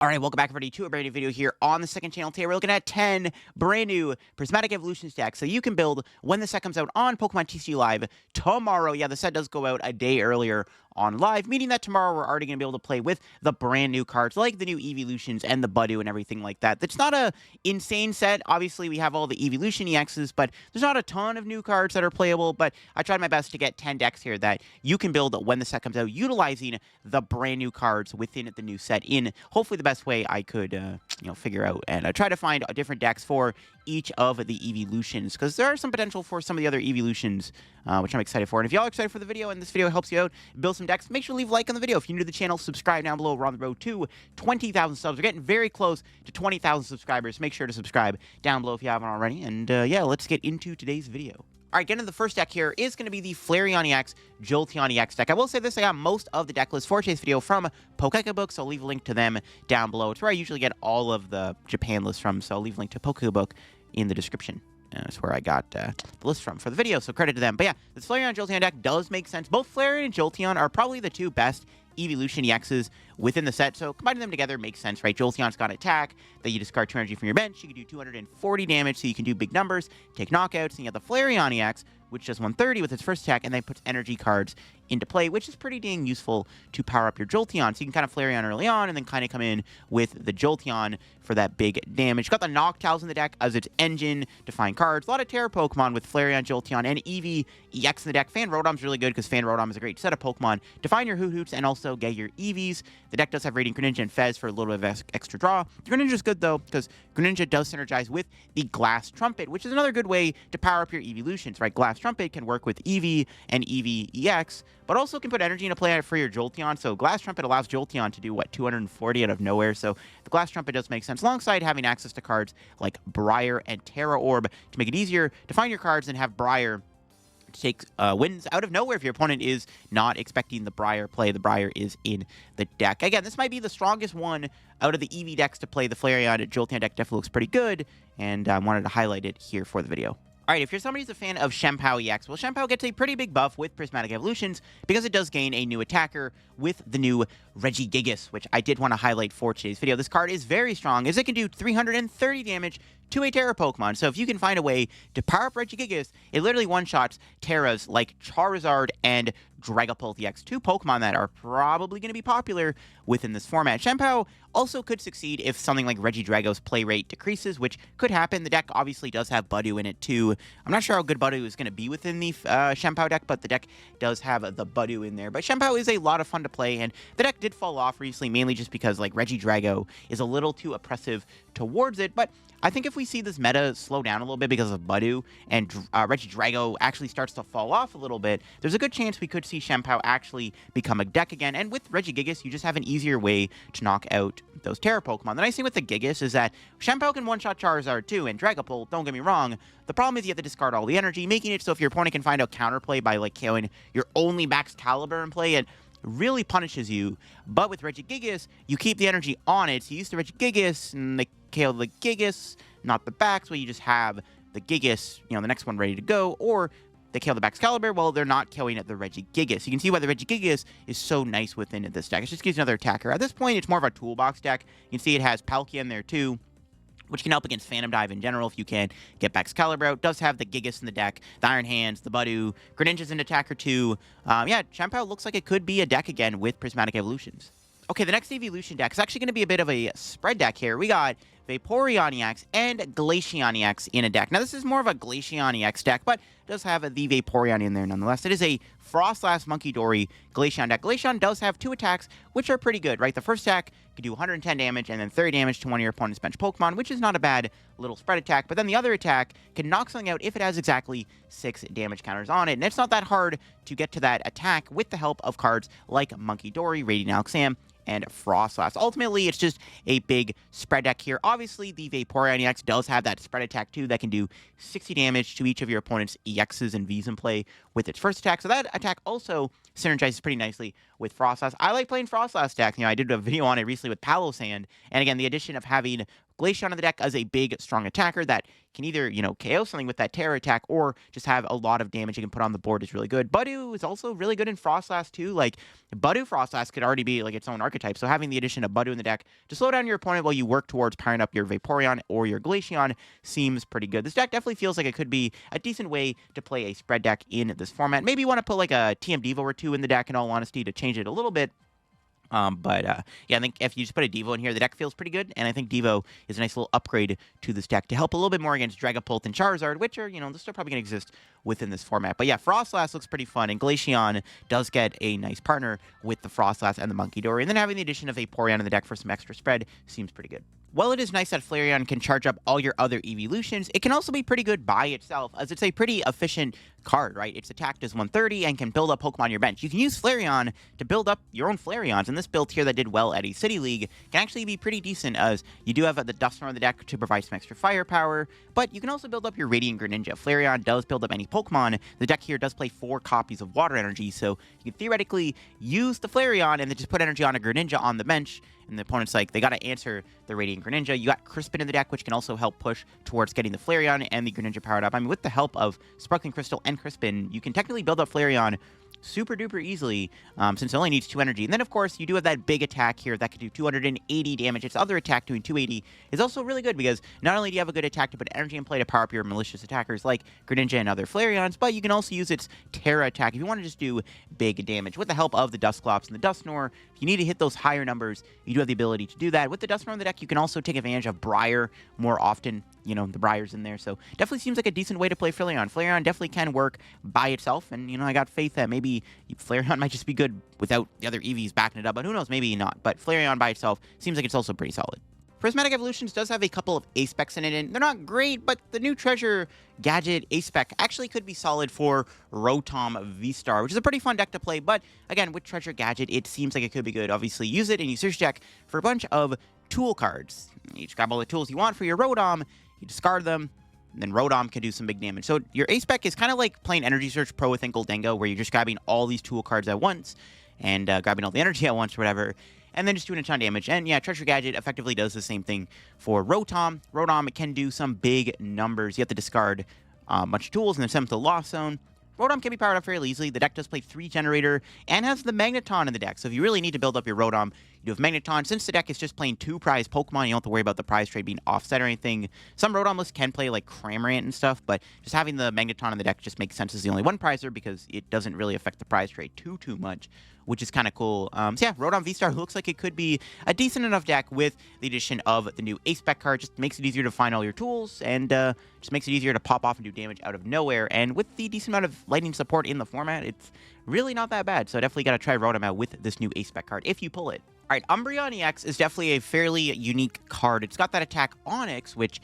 Alright, welcome back everybody to a brand new video here on the second channel. Today we're looking at 10 brand new Prismatic Evolutions decks so you can build when the set comes out on Pokemon TCG Live tomorrow. Yeah, the set does go out a day earlier on live, meaning that tomorrow we're already going to be able to play with the brand new cards like the new Evolutions and the Budew and everything like that. It's not a insane set. Obviously, we have all the Evolution EXs, but there's not a ton of new cards that are playable, but I tried my best to get 10 decks here that you can build when the set comes out utilizing the brand new cards within the new set in hopefully the best way I could figure out, and try to find different decks for each of the Evolutions, because there are some potential for some of the other Evolutions, which I'm excited for. And if y'all are excited for the video and this video helps you out, build some decks, make sure to leave a like on the video. If you're new to the channel, subscribe down below. We're on the road to 20,000 subs. We're getting very close to 20,000 subscribers. Make sure to subscribe down below if you haven't already. And yeah, let's get into today's video. Alright, getting into the first deck here is going to be the Flareon EX, Jolteon EX deck. I will say this, I got most of the deck list for today's video from Pokebook, so I'll leave a link to them down below. It's where I usually get all of the Japan lists from, so I'll leave a link to Pokebook in the description. That's where I got the list from for the video, so credit to them. But yeah, this Flareon Jolteon deck does make sense. Both Flareon and Jolteon are probably the two best Evolution EXs within the set, so combining them together makes sense, right? Jolteon's got attack, that you discard 2 energy from your bench, you can do 240 damage, so you can do big numbers, take knockouts, and you have the Flareon EX, which does 130 with its first attack, and then puts energy cards into play, which is pretty dang useful to power up your Jolteon. So you can kind of Flareon early on, and then kind of come in with the Jolteon for that big damage. Got the Noctowls in the deck as its engine to find cards. A lot of Terra Pokemon with Flareon, Jolteon, and Eevee EX in the deck. Fan Rotom's really good because Fan Rotom is a great set of Pokemon to find your Hoots and also get your Eevees. The deck does have Radiant Greninja and Fez for a little bit of extra draw. Greninja's good though, because Greninja does synergize with the Glass Trumpet, which is another good way to power up your Evolutions, right? Glass Trumpet can work with Eevee and Eevee EX, but also can put energy into play for your Jolteon. So Glass Trumpet allows Jolteon to do, what, 240 out of nowhere. So the Glass Trumpet does make sense, alongside having access to cards like Briar and Terra Orb to make it easier to find your cards and have Briar to take wins out of nowhere if your opponent is not expecting the Briar play. The Briar is in the deck. Again, this might be the strongest one out of the Eevee decks to play. The Flareon Jolteon deck definitely looks pretty good, and I wanted to highlight it here for the video. Alright, if you're somebody who's a fan of Chien-Pao EX, well, Chien-Pao gets a pretty big buff with Prismatic Evolutions because it does gain a new attacker with the new Regigigas, which I did want to highlight for today's video. This card is very strong, as it can do 330 damage to a Terra Pokemon. So if you can find a way to power up Regigigas, it literally one-shots Terras like Charizard and Dragapult EX, two Pokemon that are probably going to be popular within this format. Chien-Pao also could succeed if something like Regidrago's play rate decreases, which could happen. The deck obviously does have Budew in it too. I'm not sure how good Budew is going to be within the Chien-Pao deck, but the deck does have the Budew in there. But Chien-Pao is a lot of fun to play, and the deck did fall off recently, mainly just because like Regidrago is a little too oppressive towards it. But I think if we see this meta slow down a little bit because of Budew and Regidrago actually starts to fall off a little bit, there's a good chance we could see Chien-Pao actually become a deck again. And with Regigigas, you just have an easier way to knock out those Terra Pokemon. The nice thing with the Gigas is that Chien-Pao can one-shot Charizard too, and Dragapult, don't get me wrong, the problem is you have to discard all the energy, making it so if your opponent can find out counterplay by like killing your only baxcalibur in play, it really punishes you. But with Regigigas, you keep the energy on it, so you use the Regigigas, and they KO the Gigas, not the Bax, well, you just have the Gigas, the next one ready to go, or they kill the baxcalibur, well, they're not killing at the Regigigas. You can see why the Regigigas is so nice within this deck. It just gives you another attacker. At this point, it's more of a toolbox deck. You can see it has Palkia in there too, which can help against Phantom Dive in general if you can get Baxcalibur out. It does have the Gigas in the deck, the Iron Hands, the Budew, Greninja's an attacker too. Yeah, Chien-Pao looks like it could be a deck again with Prismatic Evolutions. Okay, the next Evolution deck is actually going to be a bit of a spread deck here. We got Vaporeon EX and Glacion EX in a deck. Now, this is more of a Glacion EX deck, but it does have the Vaporeon in there nonetheless. It is a Frostlass Monkey Dory Glacion deck. Glacion does have two attacks, which are pretty good, right? The first attack can do 110 damage and then 30 damage to one of your opponent's bench Pokemon, which is not a bad little spread attack. But then the other attack can knock something out if it has exactly 6 damage counters on it. And it's not that hard to get to that attack with the help of cards like Monkey Dory, Radiant Alakazam, and Frostlass. Ultimately, it's just a big spread deck here. Obviously, the Vaporeon EX does have that spread attack too that can do 60 damage to each of your opponent's EXs and Vs in play with its first attack. So that attack also synergizes pretty nicely with Frostlass. I like playing Frostlass deck. I did a video on it recently with Palosand, and again, the addition of having Glacion in the deck as a big, strong attacker that can either, KO something with that Terror attack or just have a lot of damage you can put on the board is really good. Budew is also really good in Frostlass too. Like, Budew Frostlass could already be like its own archetype, so having the addition of Budew in the deck to slow down your opponent while you work towards powering up your Vaporeon or your Glacion seems pretty good. This deck definitely feels like it could be a decent way to play a spread deck in this format. Maybe you want to put like a TM Devo or two in the deck, in all honesty, to change it a little bit. Yeah, I think if you just put a Devo in here, the deck feels pretty good, and I think Devo is a nice little upgrade to this deck to help a little bit more against Dragapult and Charizard, which are, they're still probably going to exist within this format. But yeah, Frostlass looks pretty fun, and Glacion does get a nice partner with the Frostlass and the Munkidori, and then having the addition of Vaporeon in the deck for some extra spread seems pretty good. While it is nice that Flareon can charge up all your other evolutions, it can also be pretty good by itself, as it's a pretty efficient card, right? Its attack does 130 and can build up Pokemon on your bench. You can use Flareon to build up your own Flareons, and this build here that did well at a City League can actually be pretty decent, as you do have the dusknoir on the deck to provide some extra firepower, but you can also build up your Radiant Greninja. Flareon does build up any Pokemon. The deck here does play 4 copies of Water Energy, so you can theoretically use the Flareon and then just put energy on a Greninja on the bench, and the opponent's like, they got to answer the Radiant Greninja. You got Crispin in the deck, which can also help push towards getting the Flareon and the Greninja powered up. I mean, with the help of Sparkling Crystal and Crispin, you can technically build up Flareon super duper easily, since it only needs 2 energy. And then, of course, you do have that big attack here that can do 280 damage. Its other attack doing 280 is also really good, because not only do you have a good attack to put energy in play to power up your malicious attackers like Greninja and other Flareons, but you can also use its Terra attack if you want to just do big damage. With the help of the Dusclops and the Dusknoir, if you need to hit those higher numbers, you do have the ability to do that. With the Dusknoir in the deck, you can also take advantage of Briar more often. The Briar's in there, so definitely seems like a decent way to play Flareon. Flareon definitely can work by itself, and, I got faith that maybe Flareon might just be good without the other Eevees backing it up, but who knows, maybe not. But Flareon by itself seems like it's also pretty solid. Prismatic Evolutions does have a couple of A-specs in it, and they're not great, but the new Treasure Gadget A-spec actually could be solid for Rotom vstar, which is a pretty fun deck to play, but again, with Treasure Gadget, it seems like it could be good. Obviously, use it in your search deck for a bunch of tool cards. You just grab all the tools you want for your Rotom, you discard them, and then Rotom can do some big damage. So your A-spec is kind of like playing Energy Search Pro with Dingo, where you're just grabbing all these tool cards at once, and grabbing all the energy at once or whatever, and then just doing a ton of damage. And yeah, Treasure Gadget effectively does the same thing for Rotom. Rotom can do some big numbers. You have to discard a bunch of tools and then send them to the Lost Zone. Rotom can be powered up fairly easily. The deck does play 3 Generator and has the Magneton in the deck. So if you really need to build up your Rotom, you do have Magneton. Since the deck is just playing 2 prize Pokemon, you don't have to worry about the prize trade being offset or anything. Some Rotom lists can play like Cramorant and stuff, but just having the Magneton in the deck just makes sense as the only 1 prizer, because it doesn't really affect the prize trade too much, which is kind of cool. So yeah, Rotom V-Star looks like it could be a decent enough deck with the addition of the new A-spec card. Just makes it easier to find all your tools, and just makes it easier to pop off and do damage out of nowhere. And with the decent amount of lightning support in the format, it's really not that bad. So definitely got to try Rotom out with this new A-spec card if you pull it. All right, Umbreon EX is definitely a fairly unique card. It's got that attack Onyx, which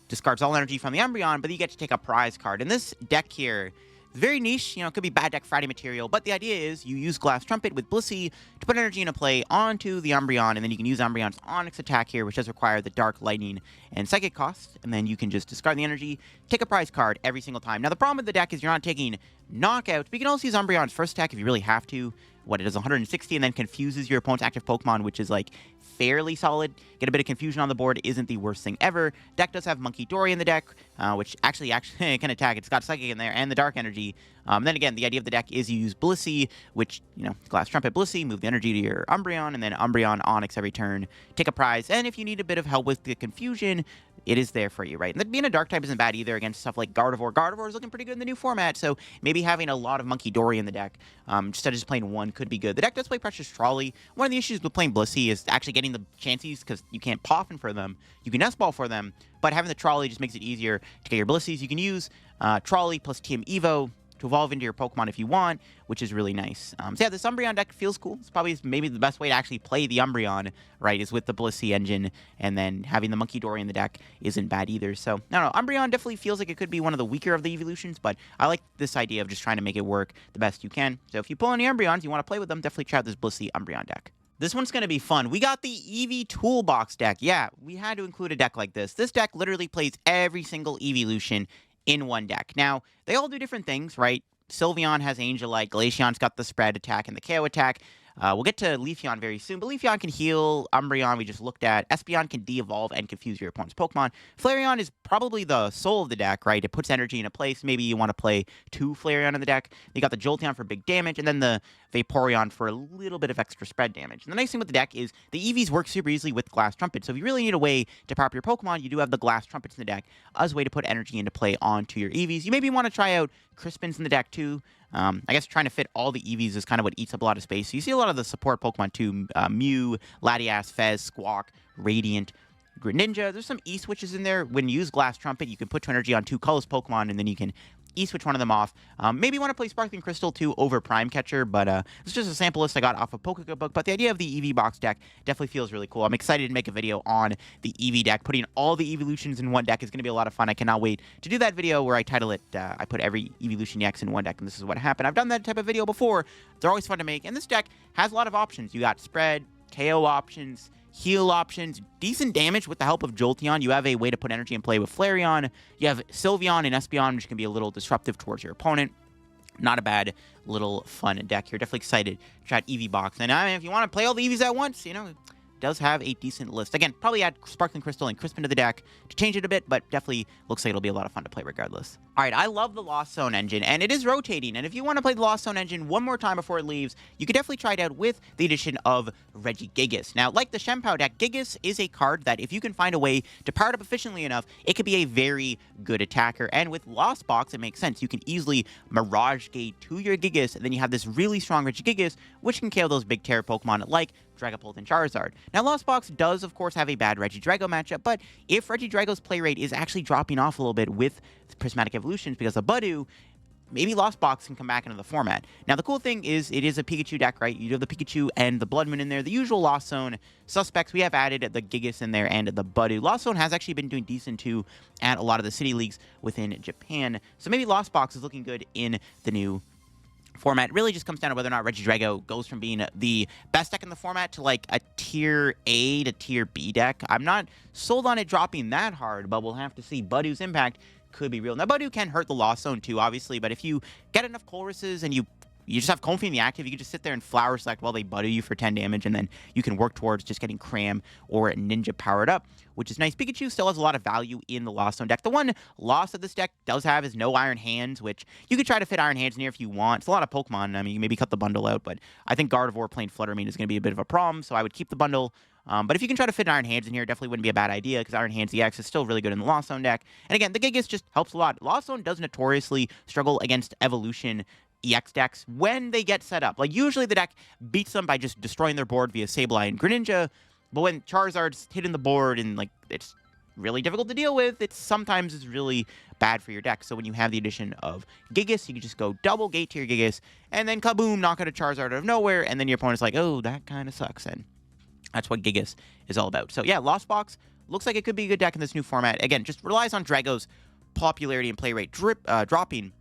discards all energy from the Umbreon, but you get to take a prize card. And this deck here, very niche, it could be bad deck Friday material, but the idea is you use Glass Trumpet with Blissey to put energy into play onto the Umbreon, and then you can use Umbreon's Onyx attack here, which does require the Dark, Lightning, and Psychic cost, and then you can just discard the energy, take a prize card every single time. Now, the problem with the deck is you're not taking knockouts, but you can also use Umbreon's first attack if you really have to. It does 160 and then confuses your opponent's active Pokemon, which is like fairly solid. Get a bit of confusion on the board isn't the worst thing ever. Deck does have Munkidori in the deck, which actually can attack. It's got Psychic in there and the Dark Energy. Then again, the idea of the deck is you use Blissey, which, Glass Trumpet Blissey, move the energy to your Umbreon, and then Umbreon Onyx every turn, take a prize. And if you need a bit of help with the confusion, it is there for you, right? And then being a Dark type isn't bad either against stuff like Gardevoir. Gardevoir is looking pretty good in the new format, so maybe having a lot of Munkidori in the deck, instead of just playing 1, could be good. The deck does play Precious Trolley. One of the issues with playing Blissey is actually getting the chances, because you can't Poffin for them. You can S-Ball for them, but having the Trolley just makes it easier to get your Blisseys. You can use Trolley plus TM Evo to evolve into your Pokemon if you want, which is really nice. So yeah, this Umbreon deck feels cool. It's probably maybe the best way to actually play the Umbreon, right, is with the Blissey engine, and then having the Munkidori in the deck isn't bad either. So, I don't know, Umbreon definitely feels like it could be one of the weaker of the evolutions, but I like this idea of just trying to make it work the best you can. So if you pull any Umbreons, you want to play with them, definitely try out this Blissey Umbreon deck. This one's going to be fun. We got the Eevee Toolbox deck. Yeah, we had to include a deck like this. This deck literally plays every single evolution in one deck. Now, they all do different things, right? Sylveon has Angelite, Glacion's got the spread attack and the KO attack. We'll get to Leafeon very soon, but Leafeon can heal. Umbreon we just looked at. Espeon can de-evolve and confuse your opponent's Pokemon. Flareon is probably the soul of the deck, right? It puts energy in a place. Maybe you want to play 2 Flareon in the deck. You got the Jolteon for big damage, and then the Vaporeon for a little bit of extra spread damage. And the nice thing with the deck is the Eevees work super easily with Glass Trumpet. So if you really need a way to power up your Pokemon, you do have the Glass Trumpets in the deck as a way to put energy into play onto your Eevees. You maybe want to try out Crispins in the deck too. I guess trying to fit all the Eevees is kind of what eats up a lot of space. So you see a lot of the support Pokemon too. Mew, Latias, Fez, Squawk, Radiant, Greninja. There's some E-switches in there. When you use Glass Trumpet, you can put 2 energy on 2 colorless Pokemon, and then you can E-switch one of them off. Maybe you want to play Sparkling Crystal too over Prime Catcher, but it's just a sample list I got off of Pokebook. But the idea of the Eevee box deck definitely feels really cool. I'm excited to make a video on the Eevee deck. Putting all the evolutions in one deck is going to be a lot of fun. I cannot wait to do that video where I title it, I put every evolution EX in one deck, and this is what happened. I've done that type of video before. They're always fun to make, and this deck has a lot of options. You got spread, KO options, heal options, decent damage with the help of Jolteon. You have a way to put energy in play with Flareon. You have Sylveon and Espeon, which can be a little disruptive towards your opponent. Not a bad little fun deck here. Definitely excited to try out Eevee box. And if you want to play all the Eevees at once, it does have a decent list. Again, probably add Sparkling Crystal and Crispin to the deck to change it a bit, but definitely looks like it'll be a lot of fun to play regardless. All right, I love the Lost Zone engine, and it is rotating. And if you want to play the Lost Zone engine one more time before it leaves, you could definitely try it out with the addition of Regigigas. Now, like the Shenpao deck, Gigas is a card that if you can find a way to power it up efficiently enough, it could be a very good attacker. And with Lost Box, it makes sense. You can easily Mirage Gate to your Gigas, and then you have this really strong Regigigas, which can KO those big terror Pokemon like Dragapult and Charizard. Now, Lost Box does, of course, have a bad Regidrago matchup, but if Regidrago's play rate is actually dropping off a little bit with Prismatic Evolutions because of Budew, maybe Lost Box can come back into the format. Now, the cool thing is it is a Pikachu deck, right? You have the Pikachu and the Blood Moon in there. The usual Lost Zone suspects. We have added the Gigas in there and the Budew. Lost Zone has actually been doing decent, too, at a lot of the city leagues within Japan. So maybe Lost Box is looking good in the new format. It really just comes down to whether or not Regidrago goes from being the best deck in the format to like a tier A to tier B deck. I'm not sold on it dropping that hard, but we'll have to see. Budew's impact could be real. Now, Budew can hurt the Lost Zone too, obviously, but if you get enough Colruses and you just have Comfey in the active, you can just sit there and Flower Select while they Budew you for 10 damage, and then you can work towards just getting Cram or Ninja powered up, which is nice. Pikachu still has a lot of value in the Lost Zone deck. The one loss that this deck does have is no Iron Hands, which you could try to fit Iron Hands in here if you want. It's a lot of Pokemon. I mean, you maybe cut the bundle out, but I think Gardevoir playing Fluttermane is going to be a bit of a problem, so I would keep the bundle. But if you can try to fit Iron Hands in here, it definitely wouldn't be a bad idea, because Iron Hands EX is still really good in the Lost Zone deck. And again, the Gigas just helps a lot. Lost Zone does notoriously struggle against Evolution EX decks when they get set up. Like, usually the deck beats them by just destroying their board via Sableye and Greninja, but when Charizard's hitting the board and, like, it's really difficult to deal with, sometimes it's really bad for your deck. So when you have the addition of Gigas, you can just go double gate to your Gigas, and then kaboom, knock out a Charizard out of nowhere, and then your opponent's like, oh, that kind of sucks, and that's what Gigas is all about. So yeah, Lost Box looks like it could be a good deck in this new format. Again, just relies on Drago's popularity and play rate dropping.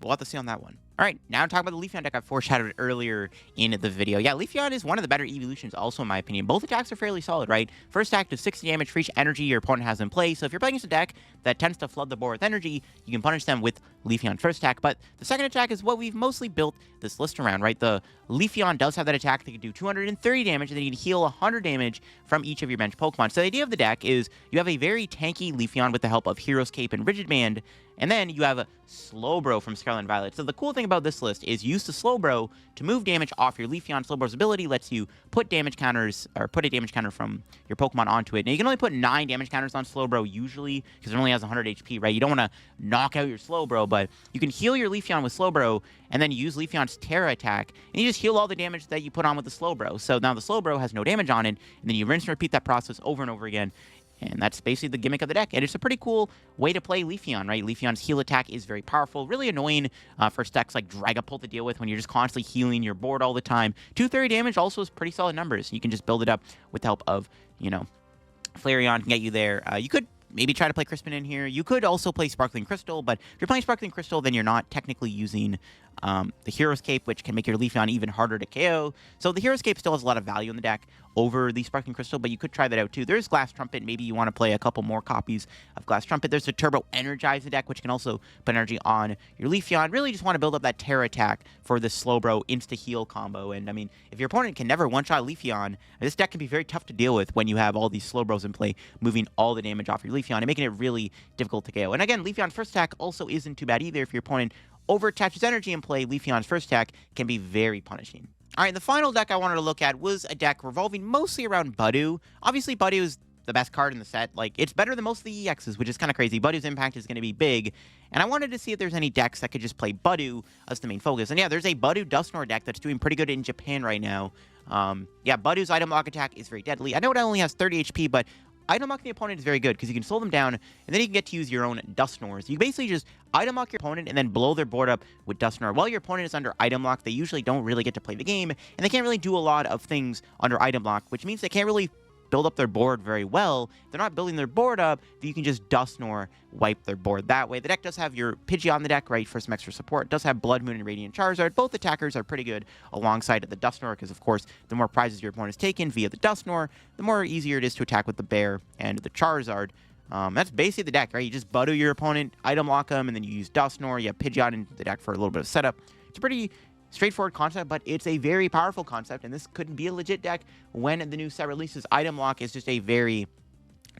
We'll have to see on that one. All right, now talk about the Leafeon deck I foreshadowed earlier in the video. Yeah, Leafeon is one of the better evolutions also, in my opinion. Both attacks are fairly solid, right? First attack does 60 damage for each energy your opponent has in play. So if you're playing against a deck that tends to flood the board with energy, you can punish them with Leafeon's first attack. But the second attack is what we've mostly built this list around, right? The Leafeon does have that attack that can do 230 damage, and then you can heal 100 damage from each of your bench Pokemon. So the idea of the deck is you have a very tanky Leafeon with the help of Hero's Cape and Rigid Band, and then you have a Slowbro from Scarlet and Violet. So the cool thing about this list is use the Slowbro to move damage off your Leafeon. Slowbro's ability lets you put damage counters, or put a damage counter from your Pokemon onto it. Now, you can only put 9 damage counters on Slowbro usually, because it only has 100 HP, right? You don't want to knock out your Slowbro, but you can heal your Leafeon with Slowbro, and then use Leafeon's Terra attack, and you just heal all the damage that you put on with the Slowbro. So now the Slowbro has no damage on it, and then you rinse and repeat that process over and over again. And that's basically the gimmick of the deck. And it's a pretty cool way to play Leafeon, right? Leafeon's heal attack is very powerful. Really annoying for decks like Dragapult to deal with when you're just constantly healing your board all the time. 230 damage also is pretty solid numbers. You can just build it up with the help of, Flareon can get you there. You could maybe try to play Crispin in here. You could also play Sparkling Crystal, but if you're playing Sparkling Crystal, then you're not technically using the Hero's Cape, which can make your Leafeon even harder to KO. So the Hero's Cape still has a lot of value in the deck over the Sparkling Crystal, but you could try that out too. There's Glass Trumpet. Maybe you want to play a couple more copies of Glass Trumpet. There's a Turbo Energize the deck, which can also put energy on your Leafeon. Really just want to build up that Terra attack for the Slowbro insta-heal combo. And I mean, if your opponent can never one-shot Leafeon, this deck can be very tough to deal with when you have all these Slowbros in play, moving all the damage off your Leafeon and making it really difficult to KO. And again, Leafeon's first attack also isn't too bad either. If your opponent over-attaches energy in play, Leafeon's first attack can be very punishing. All right, the final deck I wanted to look at was a deck revolving mostly around Budew. Obviously, Budew is the best card in the set. Like, it's better than most of the EXs, which is kind of crazy. Budew's impact is going to be big, and I wanted to see if there's any decks that could just play Budew as the main focus. And yeah, there's a Budew Dusknoir deck that's doing pretty good in Japan right now. Yeah, Budew's item lock attack is very deadly. I know it only has 30 HP, but item locking the opponent is very good because you can slow them down, and then you can get to use your own Dusknoirs. You basically just item lock your opponent and then blow their board up with Dusknoir. While your opponent is under item lock, they usually don't really get to play the game, and they can't really do a lot of things under item lock, which means they can't really build up their board very well. If they're not building their board up, then you can just Dusknoir wipe their board that way. The deck does have your Pidgey on the deck, right, for some extra support. It does have Blood Moon and Radiant Charizard. Both attackers are pretty good alongside the Dusknoir, because, of course, the more prizes your opponent has taken via the Dusknoir, the more easier it is to attack with the Bear and the Charizard. That's basically the deck, right? You just Budew your opponent, item lock them, and then you use Dusknoir. You have Pidgey on into the deck for a little bit of setup. It's a pretty straightforward concept, but it's a very powerful concept, and this could be a legit deck when the new set releases. Item lock is just a very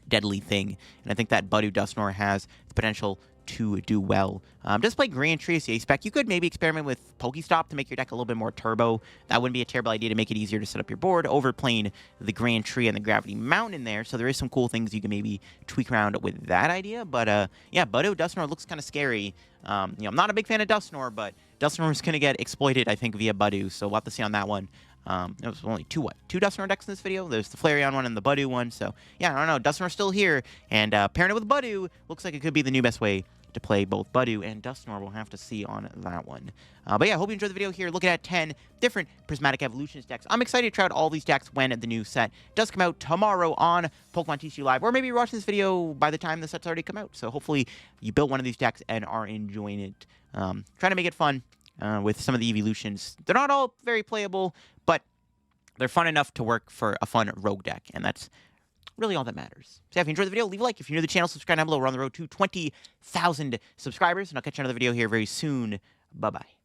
deadly thing, and I think that Budew Dusknoir has the potential to do well. Just play Grand Tree CA spec. You could maybe experiment with Pokestop to make your deck a little bit more turbo. That wouldn't be a terrible idea to make it easier to set up your board, overplaying the Grand Tree and the Gravity Mountain in there. So there is some cool things you can maybe tweak around with that idea. But yeah, Budew Dusknoir looks kind of scary. I'm not a big fan of Dusknoir, but Dusknoir is going to get exploited, I think, via Budew. So we'll have to see on that one. There was only two Dusknoir decks in this video. There's the Flareon one and the Budew one. So yeah, I don't know. Dusknoir's still here, and pairing it with Budew looks like it could be the new best way to play both Budew and Dusknoir. We'll have to see on that one. But yeah, I hope you enjoyed the video here, looking at 10 different Prismatic Evolutions decks. I'm excited to try out all these decks when the new set does come out tomorrow on Pokemon TCG Live, or maybe you're watching this video by the time the set's already come out. So hopefully you built one of these decks and are enjoying it. Trying to make it fun with some of the evolutions. They're not all very playable, but they're fun enough to work for a fun rogue deck, and that's really all that matters. So yeah, if you enjoyed the video, leave a like. If you're new to the channel, subscribe down below. We're on the road to 20,000 subscribers, and I'll catch you on another video here very soon. Bye-bye.